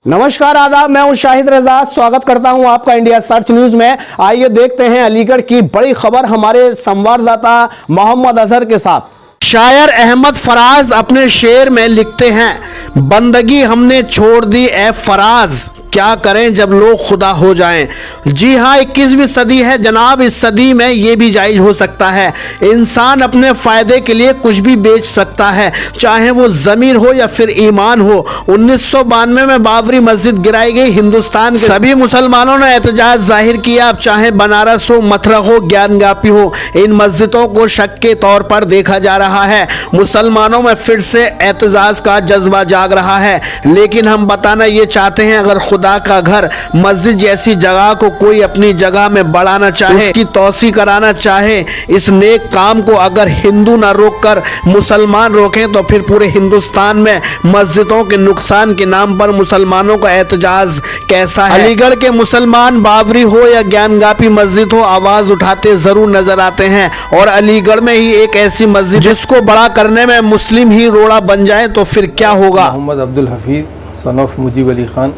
नमस्कार, आदाब। मैं हूं शाहिद रजा। स्वागत करता हूं आपका इंडिया सर्च न्यूज में। आइए देखते हैं अलीगढ़ की बड़ी खबर हमारे संवाददाता मोहम्मद अजहर के साथ। शायर अहमद फराज अपने शेर में लिखते हैं, बंदगी हमने छोड़ दी ए फराज, क्या करें जब लोग खुदा हो जाएं। जी हाँ, 21वीं सदी है जनाब। इस सदी में ये भी जायज हो सकता है, इंसान अपने फायदे के लिए कुछ भी बेच सकता है, चाहे वो ज़मीर हो या फिर ईमान हो। 1992 में बाबरी मस्जिद गिराई गई। हिंदुस्तान के सभी मुसलमानों ने एहतजाज जाहिर किया। अब चाहे बनारस हो, मथुरा हो, ज्ञानगापी हो, इन मस्जिदों को शक के तौर पर देखा जा रहा है। मुसलमानों में फिर से एहतजाज का जज्बा जाग रहा है। लेकिन हम बताना ये चाहते हैं, अगर खुदा का घर मस्जिद जैसी जगह को कोई अपनी जगह में बढ़ाना चाहे, उसकी तौसी कराना चाहे, इस नेक काम को अगर हिंदू ना रोककर मुसलमान रोकें, तो फिर पूरे हिंदुस्तान में मस्जिदों के नुकसान के नाम पर मुसलमानों का एहतजाज कैसा है। अलीगढ़ के मुसलमान बाबरी हो या ज्ञानगापी मस्जिद हो, आवाज उठाते जरूर नजर आते हैं। और अलीगढ़ में ही एक ऐसी मस्जिद जिसको बड़ा करने में मुस्लिम ही रोड़ा बन जाए तो फिर क्या होगा। मोहम्मद अब्दुल हफीज़ सन ऑफ मुजीब अली खान,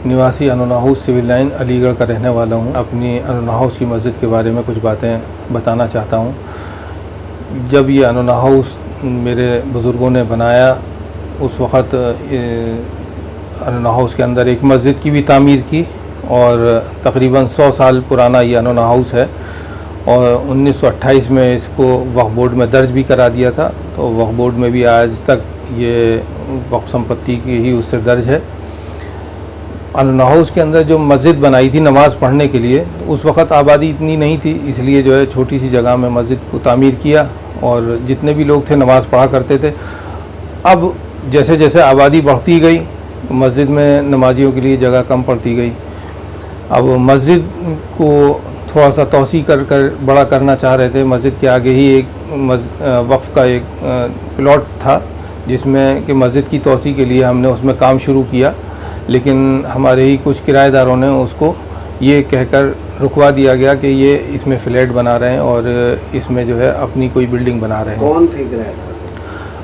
निवासी अनोना हाउस सिविल लाइन अलीगढ़ का रहने वाला हूँ। अपनी अनोना हाउस की मस्जिद के बारे में कुछ बातें बताना चाहता हूँ। जब ये अनोना हाउस मेरे बुज़ुर्गों ने बनाया, उस वक़्त अनोना हाउस के अंदर एक मस्जिद की भी तामीर की और तकरीबन 100 साल पुराना ये अनोना हाउस है। और 1928 में इसको वक्फ बोर्ड में दर्ज भी करा दिया था। तो वक्फ बोर्ड में भी आज तक ये वक्फ संपत्ति की ही उससे दर्ज है। अनोना हाउस के अंदर जो मस्जिद बनाई थी नमाज़ पढ़ने के लिए, उस वक़्त आबादी इतनी नहीं थी, इसलिए जो है छोटी सी जगह में मस्जिद को तामीर किया और जितने भी लोग थे नमाज़ पढ़ा करते थे। अब जैसे जैसे आबादी बढ़ती गई, मस्जिद में नमाजियों के लिए जगह कम पड़ती गई। अब मस्जिद को थोड़ा सा तौसी कर बड़ा करना चाह रहे थे। मस्जिद के आगे ही एक वक्फ का एक प्लॉट था, जिसमें कि मस्जिद की तौसी के लिए हमने उसमें काम शुरू किया, लेकिन हमारे ही कुछ किराएदारों ने उसको ये कहकर रुकवा दिया गया कि ये इसमें फ्लैट बना रहे हैं और इसमें जो है अपनी कोई बिल्डिंग बना रहे हैं। कौन थे किराएदार?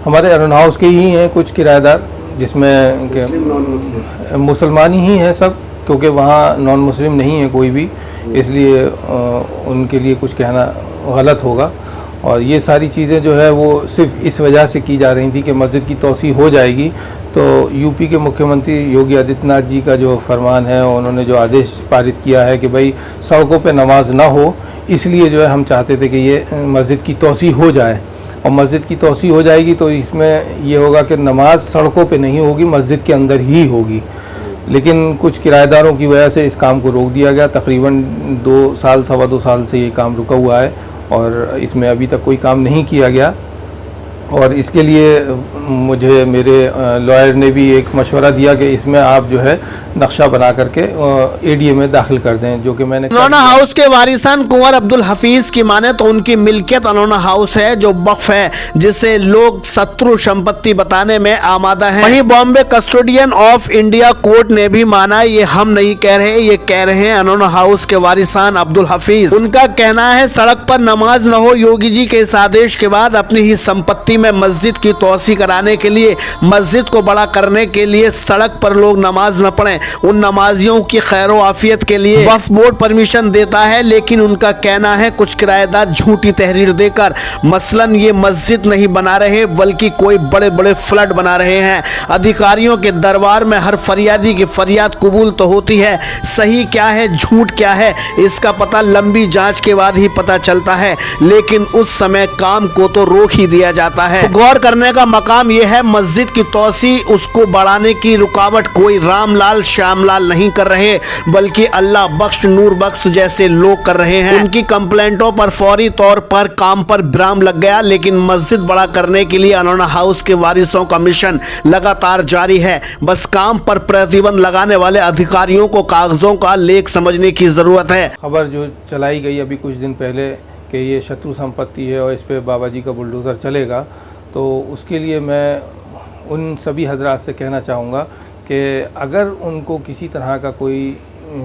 हमारे अनोना हाउस के ही हैं कुछ किराएदार, जिसमें मुसलमान ही हैं सब, क्योंकि वहाँ नॉन मुस्लिम नहीं है कोई भी, इसलिए उनके लिए कुछ कहना गलत होगा। और ये सारी चीज़ें जो है वो सिर्फ इस वजह से की जा रही थी कि मस्जिद की तौसी हो जाएगी। तो यूपी के मुख्यमंत्री योगी आदित्यनाथ जी का जो फरमान है, उन्होंने जो आदेश पारित किया है कि भाई सड़कों पे नमाज ना हो, इसलिए जो है हम चाहते थे कि ये मस्जिद की तौसी हो जाए। और मस्जिद की तौसी हो जाएगी तो इसमें ये होगा कि नमाज सड़कों पे नहीं होगी, मस्जिद के अंदर ही होगी। लेकिन कुछ किराएदारों की वजह से इस काम को रोक दिया गया। तकरीबन 2 साल, सवा 2 साल से ये काम रुका हुआ है और इसमें अभी तक कोई काम नहीं किया गया। और इसके लिए मुझे मेरे लॉयर ने भी एक मशवरा दिया कि इसमें आप जो है नक्शा बना करके एडीए में दाखिल कर दें, जो कि मैंने अनोना हाउस के वारिसान कुंवर अब्दुल हफीज की माने तो उनकी मिल्कियत अनोना हाउस है, जो वक्फ है, जिसे लोग शत्रु संपत्ति बताने में आमादा हैं। वहीं Bombay custodian of India court ने भी माना, ये हम नहीं कह रहे, ये कह रहे हैं अनोना हाउस के वारिसान अब्दुल हफीज। उनका कहना है, सड़क पर नमाज न हो, योगी जी के इस आदेश के बाद अपनी ही संपत्ति में मस्जिद की तौसी कराने के लिए, मस्जिद को बड़ा करने के लिए सड़क पर लोग नमाज न पढ़ें, उन नमाजियों की खैर आफियत के लिए वक्फ बोर्ड परमिशन देता है। लेकिन उनका कहना है कुछ किराएदार झूठी तहरीर देकर मसलन ये मस्जिद नहीं बना रहे, बल्कि कोई बड़े बड़े फ्लैट बना रहे हैं। अधिकारियों के दरबार में हर फरियादी की फरियाद कबूल तो होती है, सही क्या है झूठ क्या है इसका पता लंबी जांच के बाद ही पता चलता है। लेकिन उस समय काम को तो रोक ही दिया जाता है। तो गौर करने का मकाम यह है, मस्जिद की तौसी, उसको बढ़ाने की रुकावट कोई रामलाल श्यामलाल नहीं कर रहे, बल्कि अल्लाह बख्श नूर बख्श जैसे लोग कर रहे हैं। उनकी कंप्लेंटों पर फौरी तौर पर काम पर विराम लग गया। लेकिन मस्जिद बड़ा करने के लिए अनोना हाउस के वारिसों का मिशन लगातार जारी है। बस काम पर प्रतिबंध लगाने वाले अधिकारियों को कागजों का लेख समझने की जरूरत है। खबर जो चलाई गई अभी कुछ दिन पहले कि ये शत्रु संपत्ति है और इस पर बाबा जी का बुलडोज़र चलेगा, तो उसके लिए मैं उन सभी हजरात से कहना चाहूँगा कि अगर उनको किसी तरह का कोई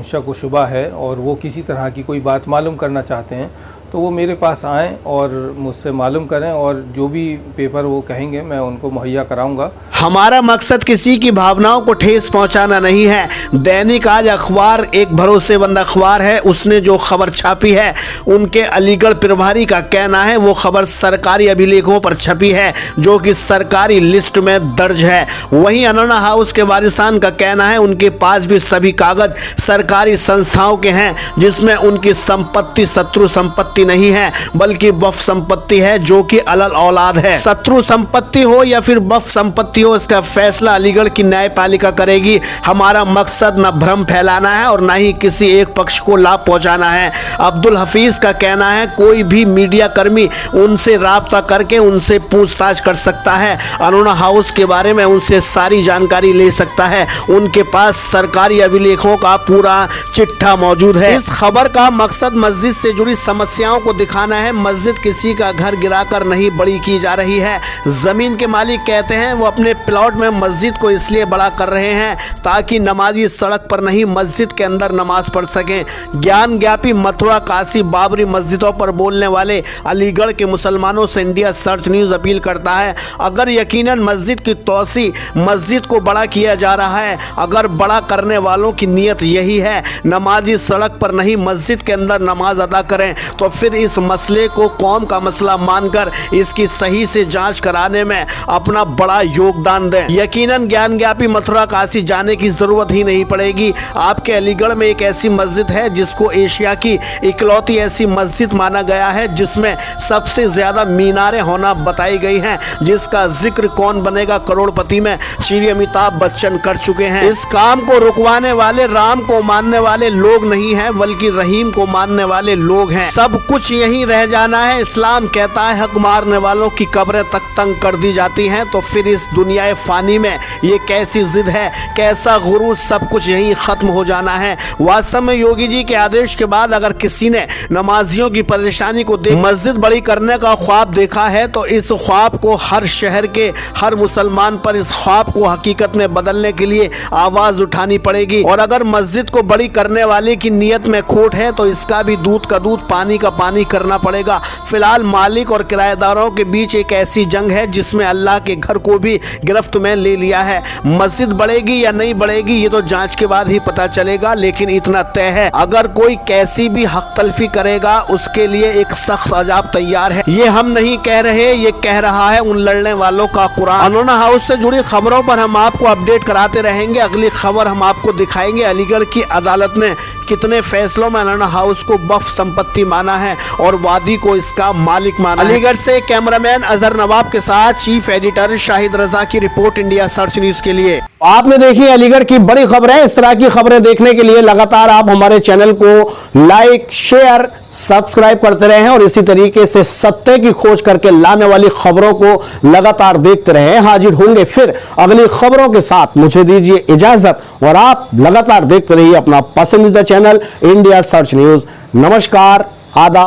शक व शुबा है और वो किसी तरह की कोई बात मालूम करना चाहते हैं, तो वो मेरे पास आएँ और मुझसे मालूम करें, और जो भी पेपर वो कहेंगे मैं उनको मुहैया कराऊंगा। हमारा मकसद किसी की भावनाओं को ठेस पहुंचाना नहीं है। दैनिक आज अखबार एक भरोसेमंद अखबार है, उसने जो खबर छापी है उनके अलीगढ़ प्रभारी का कहना है वो खबर सरकारी अभिलेखों पर छपी है जो कि सरकारी लिस्ट में दर्ज है। वहीं अनोना हाउस के वारिसान का कहना है उनके पास भी सभी कागज सरकारी संस्थाओं के हैं जिसमें उनकी संपत्ति शत्रु संपत्ति नहीं है बल्कि वक्फ संपत्ति है जो कि अलल औलाद है। शत्रु संपत्ति हो या फिर वक्फ संपत्ति हो, इसका फैसला अलीगढ़ की न्यायपालिका करेगी। हमारा मकसद न भ्रम फैलाना है और न ही किसी एक पक्ष को लाभ पहुंचाना है। अब्दुल हफीज का कहना है कोई भी मीडिया कर्मी उनसे राब्ता करके उनसे पूछताछ कर सकता है, अनोना हाउस के बारे में उनसे सारी जानकारी ले सकता है। उनके पास सरकारी अभिलेखों का पूरा चिट्ठा मौजूद है। इस खबर का मकसद मस्जिद से जुड़ी समस्याओं को दिखाना है। मस्जिद किसी का घर गिराकर नहीं बड़ी की जा रही है। जमीन के मालिक कहते हैं वो अपने प्लॉट में मस्जिद को इसलिए बड़ा कर रहे हैं ताकि नमाजी सड़क पर नहीं मस्जिद के अंदर नमाज पढ़ सकें। ज्ञान ज्ञापी मथुरा काशी बाबरी मस्जिदों पर बोलने वाले अलीगढ़ के मुसलमानों से इंडिया सर्च न्यूज़ अपील करता है अगर यकीनन मस्जिद की तोसी मस्जिद को बड़ा किया जा रहा है, अगर बड़ा करने वालों की नीयत यही है नमाजी सड़क पर नहीं मस्जिद के अंदर नमाज अदा करें, तो फिर इस मसले को कौम का मसला मानकर इसकी सही से जांच कराने में अपना बड़ा योगदान दें। यकीनन ज्ञान ज्ञापी मथुरा काशी जाने की जरूरत ही नहीं पड़ेगी। आपके अलीगढ़ में एक ऐसी मस्जिद है जिसको एशिया की इकलौती ऐसी मस्जिद माना गया है जिसमें सबसे ज्यादा मीनारें होना बताई गई हैं, जिसका जिक्र कौन बनेगा करोड़पति में श्री अमिताभ बच्चन कर चुके हैं। इस काम को रुकवाने वाले राम को मानने वाले लोग नहीं हैं बल्कि रहीम को मानने वाले लोग हैं। सब कुछ यहीं रह जाना है। इस्लाम कहता है हक मारने वालों की कब्रें तक तंग कर दी जाती हैं, तो फिर इस दुनिया फानी में ये कैसी जिद है, कैसा गुरूर, सब कुछ यहीं खत्म हो जाना है। वास्तव में योगी जी के आदेश के बाद अगर किसी ने नमाजियों की परेशानी को देख मस्जिद बड़ी करने का ख्वाब देखा है तो इस ख्वाब को हर शहर के हर मुसलमान पर इस ख्वाब को हकीकत में बदलने के लिए आवाज उठानी पड़ेगी। और अगर मस्जिद को बड़ी करने वाले की नीयत में खोट है तो इसका भी दूध का दूध पानी का पानी करना पड़ेगा। फिलहाल मालिक और किराएदारों के बीच एक ऐसी जंग है जिसमें अल्लाह के घर को भी गिरफ्त में ले लिया है। मस्जिद बढ़ेगी या नहीं बढ़ेगी ये तो जांच के बाद ही पता चलेगा, लेकिन इतना तय है अगर कोई कैसी भी हक तलफी करेगा उसके लिए एक सख्त अजाब तैयार है। ये हम नहीं कह रहे, ये कह रहा है उन लड़ने वालों का कुरान। अनोना हाउस से जुड़ी खबरों पर हम आपको अपडेट कराते रहेंगे। अगली खबर हम आपको दिखाएंगे अलीगढ़ की अदालत ने कितने फैसलों में अनोना हाउस को वक्फ संपत्ति माना है और वादी को इसका मालिक माना है। अलीगढ़ से कैमरामैन अजहर नवाब के साथ चीफ एडिटर शाहिद रजा की रिपोर्ट इंडिया सर्च न्यूज के लिए। आपने देखी अलीगढ़ की बड़ी खबरें। इस तरह की खबरें देखने के लिए लगातार आप हमारे चैनल को लाइक शेयर सब्सक्राइब करते रहे और इसी तरीके से सत्य की खोज करके लाने वाली खबरों को लगातार देखते रहे। हाजिर होंगे फिर अगली खबरों के साथ। मुझे दीजिए इजाजत और आप लगातार देखते रहिए अपना पसंदीदा चैनल इंडिया सर्च न्यूज। नमस्कार, आदाब।